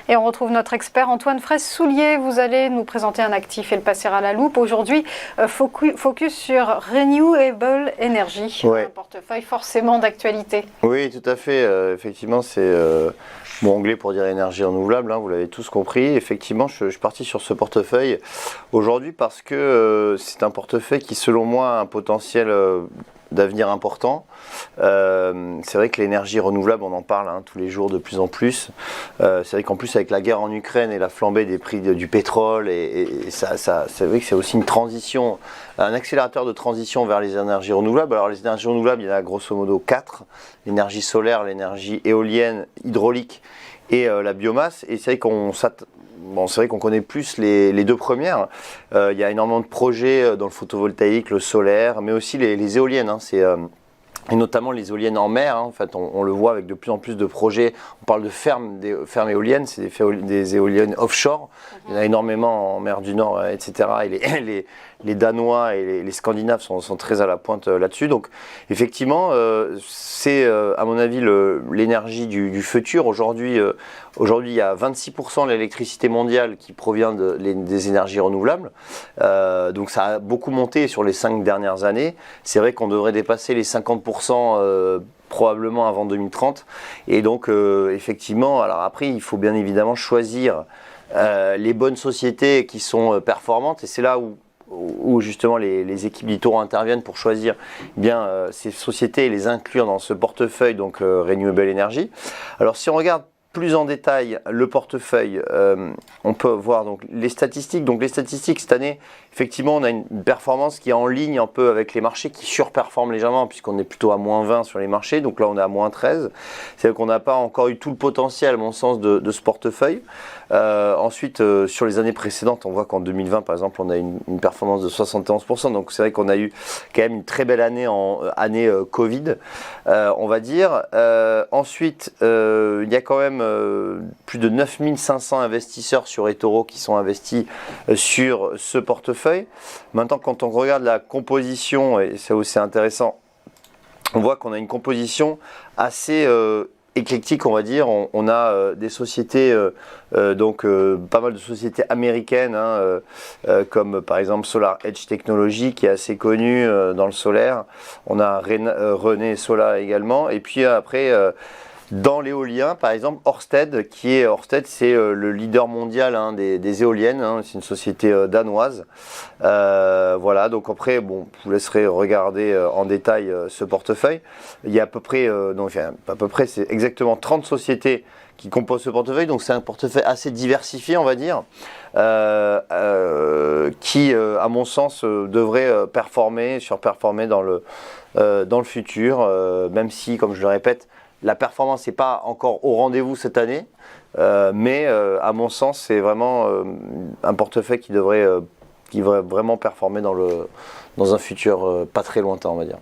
Et on retrouve notre expert Antoine Fraisse-Soulier. Vous allez nous présenter un actif et le passer à la loupe. Aujourd'hui, focus sur Renewable Energy, un portefeuille forcément d'actualité. Oui, tout à fait. Effectivement, c'est mon anglais pour dire énergie renouvelable, hein, vous l'avez tous compris. Effectivement, je suis parti sur ce portefeuille aujourd'hui parce que c'est un portefeuille qui, selon moi, a un potentiel d'avenir important. C'est vrai que l'énergie renouvelable, on en parle tous les jours de plus en plus. C'est vrai qu'en plus avec la guerre en Ukraine et la flambée des prix du pétrole, c'est vrai que c'est aussi une transition, un accélérateur de transition vers les énergies renouvelables. Alors les énergies renouvelables, il y en a grosso modo 4. L'énergie solaire, l'énergie éolienne, hydraulique et la biomasse. Et c'est vrai qu'on connaît plus les deux premières. Il y a énormément de projets dans le photovoltaïque, le solaire, mais aussi les éoliennes. Et notamment les éoliennes en mer. En fait, on le voit avec de plus en plus de projets. On parle de fermes éoliennes, c'est des éoliennes offshore. Il y en a énormément en mer du Nord, etc. Et les Danois et les Scandinaves sont très à la pointe là-dessus. Donc, effectivement, c'est à mon avis l'énergie du futur. Aujourd'hui, il y a 26% de l'électricité mondiale qui provient des énergies renouvelables. Donc, ça a beaucoup monté sur les 5 dernières années. C'est vrai qu'on devrait dépasser les 50%. Probablement avant 2030. Et donc, effectivement, alors après, il faut bien évidemment choisir les bonnes sociétés qui sont performantes. Et c'est là où justement les équipes d'Itoro interviennent pour choisir ces sociétés et les inclure dans ce portefeuille, donc Renewable Energy. Alors, si on regarde plus en détail le portefeuille, on peut voir donc les statistiques. Donc les statistiques cette année, effectivement, on a une performance qui est en ligne un peu avec les marchés, qui surperforment légèrement puisqu'on est plutôt à -20 sur les marchés. Donc là, on est à -13. C'est-à-dire qu'on n'a pas encore eu tout le potentiel, à mon sens, de ce portefeuille. Ensuite, sur les années précédentes, on voit qu'en 2020, par exemple, on a une performance de 71%. Donc c'est vrai qu'on a eu quand même une très belle année année Covid, on va dire. Ensuite, il y a quand même plus de 9500 investisseurs sur eToro qui sont investis sur ce portefeuille. Maintenant, quand on regarde la composition, et c'est aussi intéressant, on voit qu'on a une composition assez éclectique, on va dire. On a des sociétés, pas mal de sociétés américaines, comme par exemple Solar Edge Technology, qui est assez connue dans le solaire. On a René Sola également. Et puis après, dans l'éolien, par exemple, Ørsted, c'est le leader mondial des éoliennes. C'est une société danoise. Voilà, donc après, je vous laisserai regarder en détail ce portefeuille. Il y a à peu près, c'est exactement 30 sociétés qui composent ce portefeuille. Donc c'est un portefeuille assez diversifié, on va dire, qui, à mon sens, devrait surperformer dans le futur, même si, comme je le répète, la performance n'est pas encore au rendez-vous cette année, mais à mon sens, c'est vraiment un portefeuille qui devrait vraiment performer dans un futur pas très lointain, on va dire.